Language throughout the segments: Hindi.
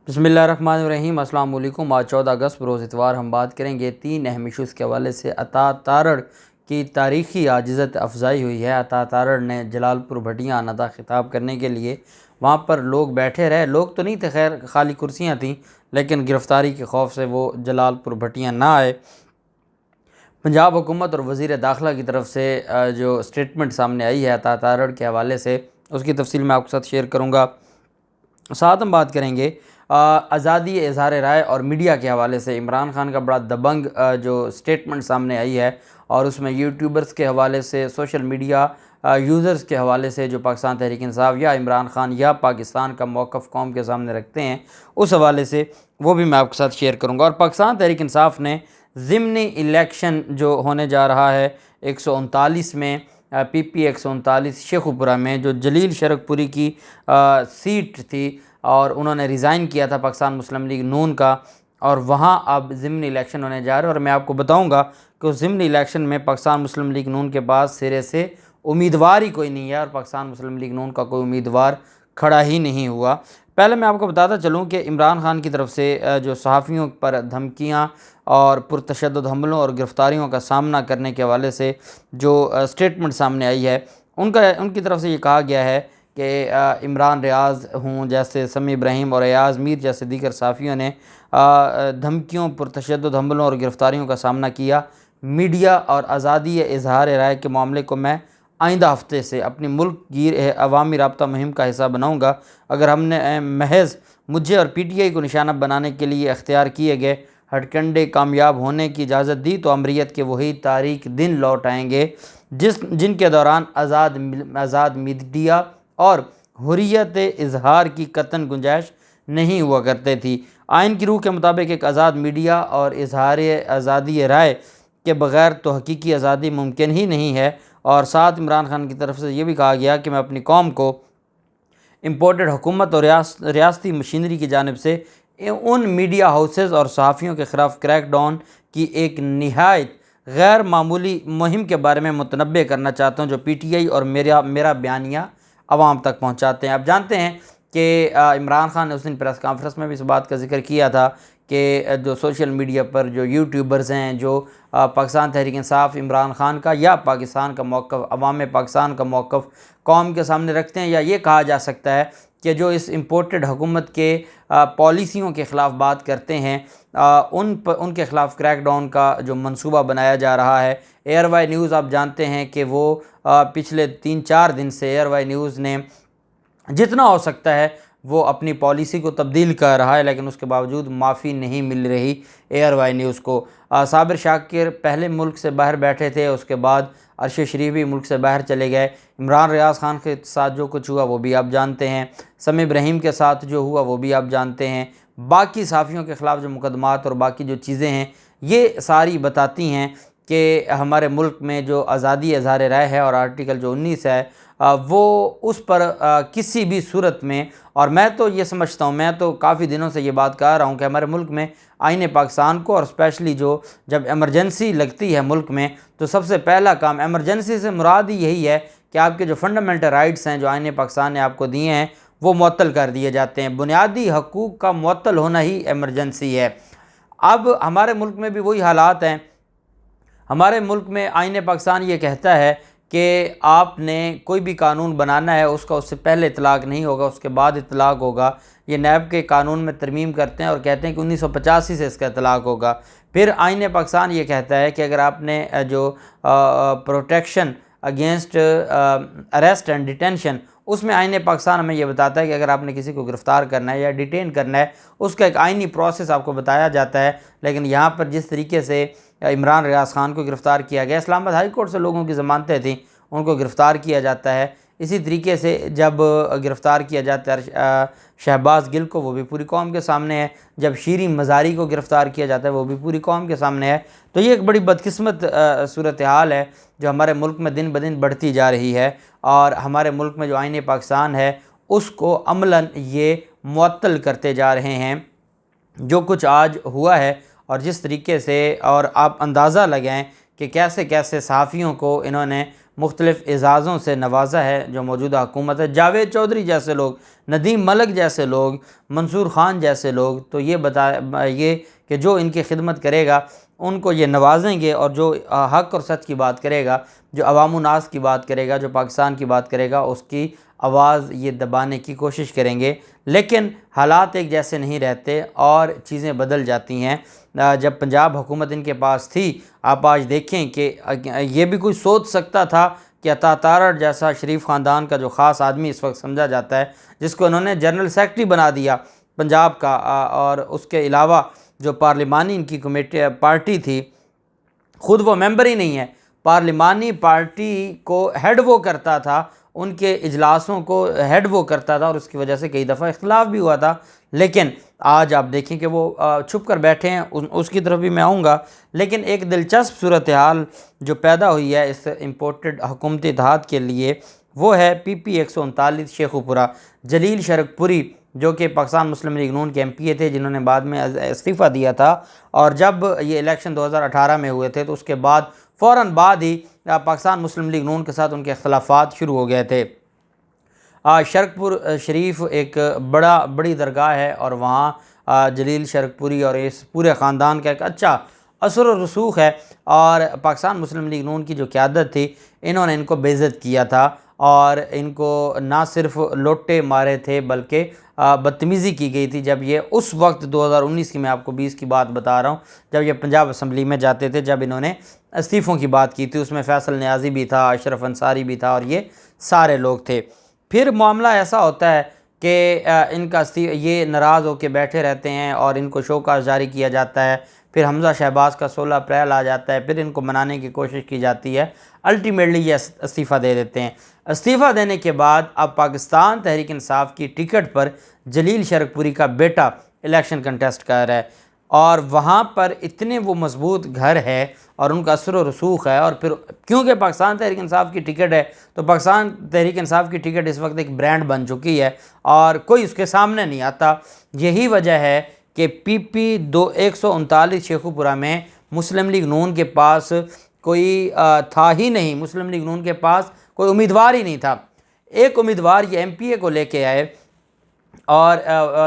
बिस्मिल्लाहिर्रहमानिर्रहीम। अस्सलाम वालेकुम। आज 14 अगस्त रोज़ इतवार हम बात करेंगे 3 अहम इशूज़ के हवाले से। अता तारड़ की तारीख़ी आजिज़त अफजाई हुई है। अता तारड़ ने जलालपुर भटियां नदा ख़िताब करने के लिए वहाँ पर लोग बैठे रहे। लोग तो नहीं थे, खैर खाली कुर्सियाँ थीं, लेकिन गिरफ़्तारी के खौफ से वो जलालपुर भटियां ना आए। पंजाब हुकूमत और वज़ीर दाखिला की तरफ से जो स्टेटमेंट सामने आई है अता तारड़ के हवाले से, उसकी तफसील मैं आपके साथ शेयर करूँगा। साथ हम बात करेंगे आज़ादी इज़हार राय और मीडिया के हवाले से। इमरान खान का बड़ा दबंग जो स्टेटमेंट सामने आई है, और उसमें यूट्यूबर्स के हवाले से, सोशल मीडिया यूज़र्स के हवाले से जो पाकिस्तान तहरीक इंसाफ या इमरान खान या पाकिस्तान का मौक़िफ़ कौम के सामने रखते हैं, उस हवाले से वो भी मैं आपके साथ शेयर करूँगा। और पाकिस्तान तहरीक इंसाफ ने ज़िमनी इलेक्शन जो होने जा रहा है 139 में, PP 139 शेखुपुरा में, जो जलील शरकपुरी की सीट थी और उन्होंने रिज़ाइन किया था पाकिस्तान मुस्लिम लीग नून का, और वहाँ अब ज़िमनी इलेक्शन होने जा रहे हैं। और मैं आपको बताऊंगा कि उस ज़िमनी इलेक्शन में पाकिस्तान मुस्लिम लीग नून के पास सिरे से उम्मीदवार ही कोई नहीं है, और पाकिस्तान मुस्लिम लीग नून का कोई उम्मीदवार खड़ा ही नहीं हुआ। पहले मैं आपको बताता चलूँ कि इमरान खान की तरफ से जो सहाफ़ियों पर धमकियाँ और पुरतशद्दुद हमलों और गिरफ़्तारियों का सामना करने के हवाले से जो स्टेटमेंट सामने आई है, उनकी तरफ से ये कहा गया है कि इमरान रियाज़ हूँ जैसे समी इब्राहिम और अयाज़ मीर जैसे दीगर सहाफ़ियों ने धमकियों, पुरतशद्दुद हमलों और गिरफ़्तारियों का सामना किया। मीडिया और आज़ादी इज़हार राय के मामले को मैं आइंदा हफ्ते से अपनी मुल्क गिर अवामी राब्ता मुहिम का हिस्सा बनाऊँगा। अगर हमने महज मुझे और PTI को निशाना बनाने के लिए अख्तियार किए गए हथकंडे कामयाब होने की इजाज़त दी, तो अमरीत के वही तारीख दिन लौट आएंगे जिनके दौरान आज़ाद मीडिया और हुर्रियत इज़हार की कतन गुंजाइश नहीं हुआ करते थी। आइन की रूह के मुताबिक एक आज़ाद मीडिया और इज़हार आज़ादी राय के बग़ैर तो हकीकी आज़ादी मुमकिन ही नहीं है। और साथ इमरान खान की तरफ से ये भी कहा गया कि मैं अपनी कौम को इम्पोर्टेड हुकूमत और रियासती मशीनरी की जानिब से उन मीडिया हाउसेस और सहाफ़ियों के ख़िलाफ़ क्रैकडाउन की एक नहायत गैर मामूली मुहिम के बारे में मुतनब्बे करना चाहता हूँ, जो PTI और मेरा बयानिया आवाम तक पहुँचाते हैं। अब जानते हैं कि इमरान खान ने उस दिन प्रेस कॉन्फ्रेंस में भी इस बात का जिक्र किया था कि जो सोशल मीडिया पर जो यूट्यूबर्स हैं, जो पाकिस्तान तहरीक इंसाफ इमरान खान का या पाकिस्तान का मौक़िफ़, अवाम पाकिस्तान का मौक़िफ़ कौम के सामने रखते हैं, या ये कहा जा सकता है कि जो इस इम्पोर्टेड हुकूमत के पॉलिसियों के ख़िलाफ़ बात करते हैं, उनके ख़िलाफ़ क्रैकडाउन का जो मंसूबा बनाया जा रहा है। एयरवाई न्यूज़ आप जानते हैं कि वो पिछले 3-4 दिन से एयरवाई न्यूज़ ने जितना हो सकता है वो अपनी पॉलिसी को तब्दील कर रहा है, लेकिन उसके बावजूद माफ़ी नहीं मिल रही एयरवाई न्यूज़ को। साबिर शाकिर पहले मुल्क से बाहर बैठे थे, उसके बाद अरशद शरीफ भी मुल्क से बाहर चले गए। इमरान रियाज़ खान के साथ जो कुछ हुआ वो भी आप जानते हैं। समी इब्राहिम के साथ जो हुआ वो भी आप जानते हैं। बाकी सहाफ़ियों के ख़िलाफ़ जो मुकदमात और बाकी जो चीज़ें हैं, ये सारी बताती हैं कि हमारे मुल्क में जो आज़ादी इज़हार राय है और आर्टिकल जो 19 है, वो उस पर किसी भी सूरत में, और मैं तो ये समझता हूँ, मैं तो काफ़ी दिनों से ये बात कह रहा हूँ कि हमारे मुल्क में आईने पाकिस्तान को, और स्पेशली जो जब एमरजेंसी लगती है मुल्क में, तो सबसे पहला काम, एमरजेंसी से मुराद ही यही है कि आपके जो फंडामेंटल राइट्स हैं जो आईने पाकिस्तान ने आपको दिए हैं वो मुअत्तल कर दिए जाते हैं। बुनियादी हकूक़ का मुअत्तल होना ही एमरजेंसी है। अब हमारे मुल्क में भी वही हालात हैं। हमारे मुल्क में आईने पाकिस्तान ये कहता है कि आपने कोई भी कानून बनाना है उसका उससे पहले इतलाक़ नहीं होगा, उसके बाद इतलाक़ होगा। ये नैब के कानून में तरमीम करते हैं और कहते हैं कि 1985 से इसका इतलाक़ होगा। फिर आईने पाकिस्तान ये कहता है कि अगर आपने जो protection against arrest and detention, उसमें आईने पाकिस्तान हमें ये बताता है कि अगर आपने किसी को गिरफ़्तार करना है या डिटेन करना है, उसका एक आइनी प्रोसेस आपको बताया जाता है। लेकिन यहाँ पर जिस तरीके से इमरान रियाज़ खान को गिरफ़्तार किया गया, इस्लामाबाद हाई कोर्ट से लोगों की ज़मानतें थीं, उनको गिरफ़्तार किया जाता है। इसी तरीके से जब गिरफ़्तार किया जाता है शहबाज गिल को, वो भी पूरी कौम के सामने है। जब शीरी मज़ारी को गिरफ़्तार किया जाता है, वो भी पूरी कौम के सामने है। तो ये एक बड़ी बदकिस्मत सूरत हाल है जो हमारे मुल्क में दिन ब दिन बढ़ती जा रही है, और हमारे मुल्क में जो आईने पाकिस्तान है उसको अमलन ये मुअत्तल करते जा रहे हैं। जो कुछ आज हुआ है और जिस तरीके से, और आप अंदाज़ा लगाएं कि कैसे कैसे सहाफ़ियों को इन्होंने मुख्तलिफ़ एज़ाज़ों से नवाजा है जो मौजूदा हुकूमत है। जावेद चौधरी जैसे लोग, नदीम मलिक जैसे लोग, मंसूर ख़ान जैसे लोग, तो ये कि जो इनकी खिदमत करेगा उनको ये नवाजेंगे, और जो हक़ और सच की बात करेगा, जो अवाम नास की बात करेगा, जो पाकिस्तान की बात करेगा, उसकी आवाज़ ये दबाने की कोशिश करेंगे। लेकिन हालात एक जैसे नहीं रहते और चीज़ें बदल जाती हैं। जब पंजाब हुकूमत इनके पास थी, आप आज देखें कि ये भी कोई सोच सकता था कि अता तारड़ जैसा शरीफ ख़ानदान का जो ख़ास आदमी इस वक्त समझा जाता है, जिसको इन्होंने जनरल सेक्रेटरी बना दिया पंजाब का, और उसके अलावा जो पार्लिमानी इनकी कमेटी पार्टी थी, ख़ुद वो मेंबर ही नहीं है, पार्लिमानी पार्टी को हेड वो करता था, उनके इजलासों को हेड वो करता था, और उसकी वजह से कई दफ़ा इख्तलाफ भी हुआ था। लेकिन आज आप देखें कि वो छुप कर बैठे हैं, उसकी तरफ भी मैं आऊँगा। लेकिन एक दिलचस्प सूरत हाल जो पैदा हुई है इस इम्पोर्टेड हुकूमती इत्तेहाद के लिए, वो है PP 139 शेखुपुरा। जलील शरकपुरी जो कि पाकिस्तान मुस्लिम लीग नून के MP थे, जिन्होंने बाद में इस्तीफ़ा दिया था, और जब ये इलेक्शन 2018 में हुए थे तो उसके बाद फ़ौरन बाद ही पाकिस्तान मुस्लिम लीग नून के साथ उनके अख्तलाफात शुरू हो गए थे। शरकपुर शरीफ एक बड़ी दरगाह है, और वहाँ जलील शरकपुरी और इस पूरे ख़ानदान का एक अच्छा असर और रसूख है। और पाकिस्तान मुस्लिम लीग नून की जो क़यादत थी, इन्होंने इनको बेइज्जत किया था, और इनको ना सिर्फ लोटे मारे थे बल्कि बदतमीज़ी की गई थी। जब ये उस वक्त 2019 की, मैं आपको 20 की बात बता रहा हूँ, जब ये पंजाब असम्बली में जाते थे, जब इन्होंने इस्तीफ़ों की बात की थी, उसमें फैसल न्याजी भी था, अशरफ अंसारी भी था, और ये सारे लोग थे। फिर मामला ऐसा होता है कि इनका ये नाराज़ होकर बैठे रहते हैं और इनको शोकास जारी किया जाता है। फिर हमज़ा शहबाज़ का 16 अप्रैल आ जाता है, फिर इनको मनाने की कोशिश की जाती है, अल्टीमेटली ये इस्तीफ़ा दे देते हैं। इस्तीफ़ा देने के बाद अब पाकिस्तान तहरीक इंसाफ की टिकट पर जलील शरकपुरी का बेटा इलेक्शन कंटेस्ट कर रहा है, और वहाँ पर इतने वो मजबूत घर है और उनका असर व रसूख है। और फिर क्योंकि पाकिस्तान तहरीक इंसाफ की टिकट है, तो पाकिस्तान तहरीक इंसाफ की टिकट इस वक्त एक ब्रांड बन चुकी है और कोई उसके सामने नहीं आता। यही वजह है कि PP 139 शेखुपुरा में मुस्लिम लीग नून के पास कोई था ही नहीं, मुस्लिम लीग नून के पास कोई उम्मीदवार ही नहीं था। एक उम्मीदवार ये MPA को लेके आए, और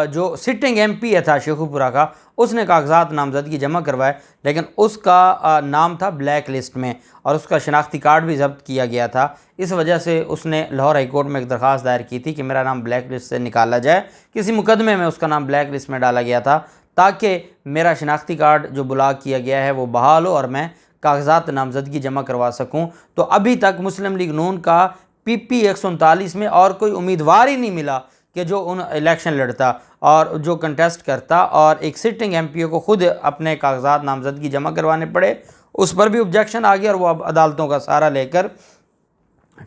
जो सिटिंग MP था शेखुपुरा का, उसने कागजात नामजदगी जमा करवाए, लेकिन उसका नाम था ब्लैक लिस्ट में, और उसका शनाख्ती कार्ड भी जब्त किया गया था। इस वजह से उसने लाहौर हाई कोर्ट में एक दरख्वास्त दायर की थी कि मेरा नाम ब्लैक लिस्ट से निकाला जाए। किसी मुकदमे में उसका नाम ब्लैक लिस्ट में डाला गया था, ताकि मेरा शनाख्ती कार्ड जो ब्लॉक किया गया है वो बहाल हो और मैं कागजात नामजदगी जमा करवा सकूँ। तो अभी तक मुस्लिम लीग नून का PP 139 में और कोई उम्मीदवार ही नहीं मिला कि जो उन इलेक्शन लड़ता और जो कंटेस्ट करता, और एक सिटिंग MPA को खुद अपने कागजात नामजदगी जमा करवाने पड़े। उस पर भी ऑब्जेक्शन आ गया और वो अब अदालतों का सहारा लेकर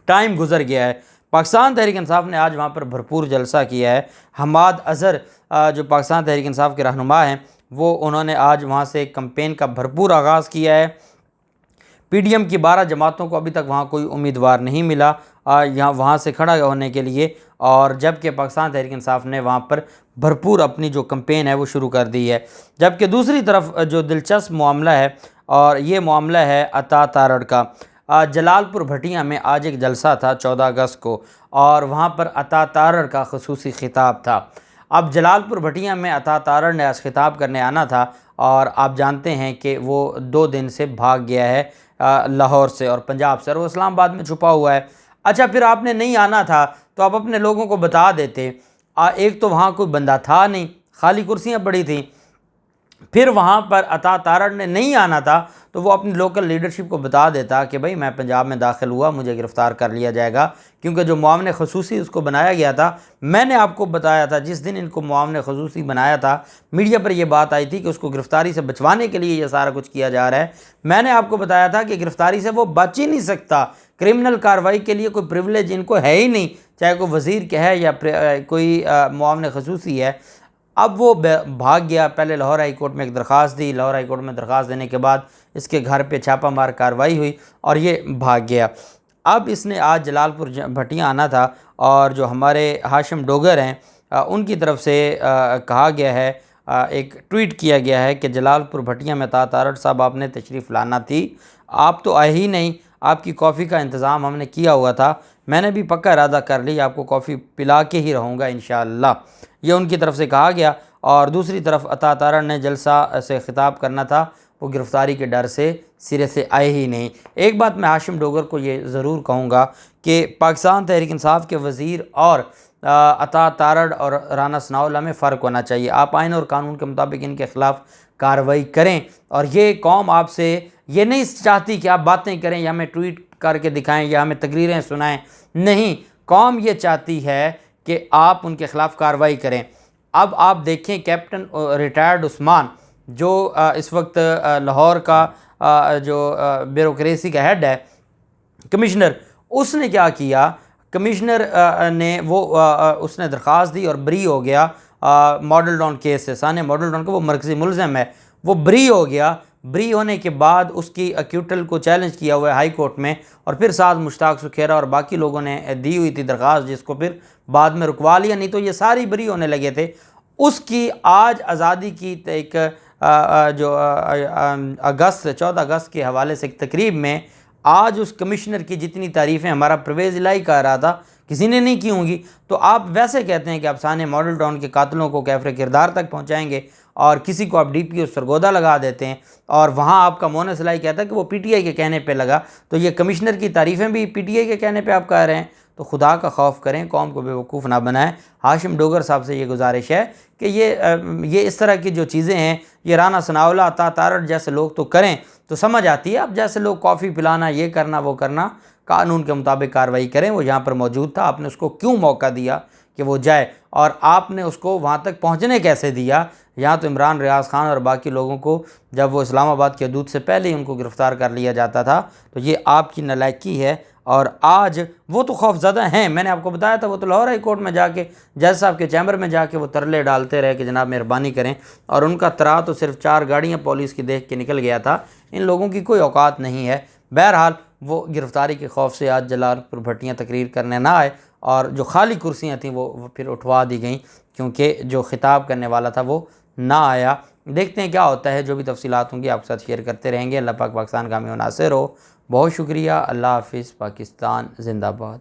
टाइम गुजर गया है। पाकिस्तान तहरीक इंसाफ ने आज वहाँ पर भरपूर जलसा किया है। हमाद अज़हर जो पाकिस्तान तहरीक इंसाफ के रहनुमा हैं, वो उन्होंने आज वहाँ से एक कैंपेन का भरपूर आगाज़ किया है। PDM की 12 जमातों को अभी तक वहाँ कोई उम्मीदवार नहीं मिला यहाँ वहाँ से खड़ा होने के लिए, और जबकि पाकिस्तान तहरीक इंसाफ ने वहाँ पर भरपूर अपनी जो कैंपेन है वो शुरू कर दी है। जबकि दूसरी तरफ जो दिलचस्प मामला है, और ये मामला है अता तारड़ का। जलालपुर भटिया में आज एक जलसा था 14 अगस्त को, और वहाँ पर अता तारड़ का ख़ुसूसी खिताब था। अब जलालपुर भटिया में अता तारड़ ने आज खिताब करने आना था, और आप जानते हैं कि वो 2 दिन से भाग गया है लाहौर से और पंजाब से, और वो इस्लामाबाद में छुपा हुआ है। अच्छा, फिर आपने नहीं आना था तो आप अपने लोगों को बता देते। एक तो वहाँ कोई बंदा था नहीं, खाली कुर्सियाँ पड़ी थी। फिर वहाँ पर अता तारड़ ने नहीं आना था तो वो अपनी लोकल लीडरशिप को बता देता कि भाई मैं पंजाब में दाखिल हुआ, मुझे गिरफ़्तार कर लिया जाएगा, क्योंकि जो मुआवने ख़ुसूसी उसको बनाया गया था, मैंने आपको बताया था जिस दिन इनको मुआवने ख़ुसूसी बनाया था, मीडिया पर यह बात आई थी कि उसको गिरफ़्तारी से बचवाने के लिए यह सारा कुछ किया जा रहा है। मैंने आपको बताया था कि गिरफ़्तारी से वो बच ही नहीं सकता, क्रिमिनल कार्रवाई के लिए कोई प्रिविलेज इनको है ही नहीं, चाहे कोई वज़ीर के है या कोई मुआवने ख़ुसूसी है। अब वो भाग गया। पहले लाहौर हाई कोर्ट में एक दरख्वास्त दी, लाहौर हाई कोर्ट में दरख्वास्त देने के बाद इसके घर पे छापा मार कार्रवाई हुई और ये भाग गया। अब इसने आज जलालपुर भटिया आना था, और जो हमारे हाशिम डोगर हैं उनकी तरफ से कहा गया है, एक ट्वीट किया गया है कि जलालपुर भटिया में तारड़ साहब आपने तशरीफ़ लाना थी, आप तो आए ही नहीं, आपकी कॉफ़ी का इंतज़ाम हमने किया हुआ था, मैंने भी पक्का इरादा कर लिया आपको कॉफ़ी पिला के ही रहूँगा इंशाअल्लाह, ये उनकी तरफ से कहा गया। और दूसरी तरफ अता तारड़ ने जलसा से ख़िताब करना था, वो गिरफ़्तारी के डर से सिरे से आए ही नहीं। एक बात मैं हाशिम डोगर को ये ज़रूर कहूँगा कि पाकिस्तान तहरीक इंसाफ के वज़ीर और अता तारड़ और राना सनाउल्लाह में फ़र्क होना चाहिए। आप आइन और कानून के मुताबिक इनके ख़िलाफ़ कार्रवाई करें, और ये कौम आपसे ये नहीं चाहती कि आप बातें करें या हमें ट्वीट करके दिखाएं या हमें तकरीरें सुनाएं। नहीं, कौम ये चाहती है कि आप उनके ख़िलाफ़ कार्रवाई करें। अब आप देखें कैप्टन रिटायर्ड उस्मान जो इस वक्त लाहौर का जो ब्यूरोक्रेसी का हेड है, कमिश्नर, उसने क्या किया, कमिश्नर ने वो उसने दरख्वास्त दी और बरी हो गया मॉडल टाउन केस से। सानिया मॉडल टाउन का वो मरकज़ी मुलज़म है, वो बरी हो गया। बरी होने के बाद उसकी अक्यूटल को चैलेंज किया हुआ है हाई कोर्ट में, और फिर साथ मुश्ताक सुखेरा और बाकी लोगों ने दी हुई थी दरख्वास्त, जिसको फिर बाद में रुकवा लिया, नहीं तो ये सारी बरी होने लगे थे। उसकी आज आज़ादी की एक जो 14 अगस्त के हवाले से एक तकरीब में आज उस कमिश्नर की जितनी तारीफ़ें हमारा परवेज़ इलाही कह रहा था, किसी ने नहीं की होंगी। तो आप वैसे कहते हैं कि आप सानिया मॉडल टाउन के कातलों को कैफ़रे किरदार तक पहुँचाएँगे, और किसी को आप DPO सरगोदा लगा देते हैं, और वहाँ आपका मोहन इलाही कहता है कि वो PTI के कहने पे लगा। तो ये कमिश्नर की तारीफ़ें भी PTI के कहने पे आप कह रहे हैं। तो खुदा का खौफ करें, कौम को बेवकूफ़ ना बनाएं। हाशिम डोगर साहब से ये गुजारिश है कि ये इस तरह की जो चीज़ें हैं, ये राना सनाउल्लाह, अता तारड़ जैसे लोग तो करें तो समझ आती है। अब जैसे लोग कॉफ़ी पिलाना, ये करना, वो करना, कानून के मुताबिक कार्रवाई करें। वो यहाँ पर मौजूद था, आपने उसको क्यों मौका दिया कि वो जाए, और आपने उसको वहाँ तक पहुँचने कैसे दिया? यहाँ तो इमरान रियाज खान और बाकी लोगों को जब वो इस्लामाबाद के हदूद से पहले ही उनको गिरफ़्तार कर लिया जाता था। तो ये आपकी नालायकी है, और आज वो तो खौफज़दा हैं। मैंने आपको बताया था, वो तो लाहौर हाई कोर्ट में जाके जज साहब के चैम्बर में जाके वो तरले डालते रहे कि जनाब मेहरबानी करें, और उनका तरा तो सिर्फ 4 गाड़ियाँ पुलिस की देख के निकल गया था। इन लोगों की कोई औकात नहीं है। बहरहाल वो गिरफ़्तारी के खौफ से आज जलालपुर भट्टियाँ तकरीर करने ना आए, और जो खाली कुर्सियाँ थीं वो फिर उठवा दी गई, क्योंकि जो ख़िताब करने वाला था वो ना आया। देखते हैं क्या होता है, जो भी तफसीलात होंगी आपके साथ शेयर करते रहेंगे। अल्लाह पाक पाकिस्तान का हमें नासिर हो। बहुत शुक्रिया। अल्लाह हाफ़िज़। पाकिस्तान ज़िंदाबाद।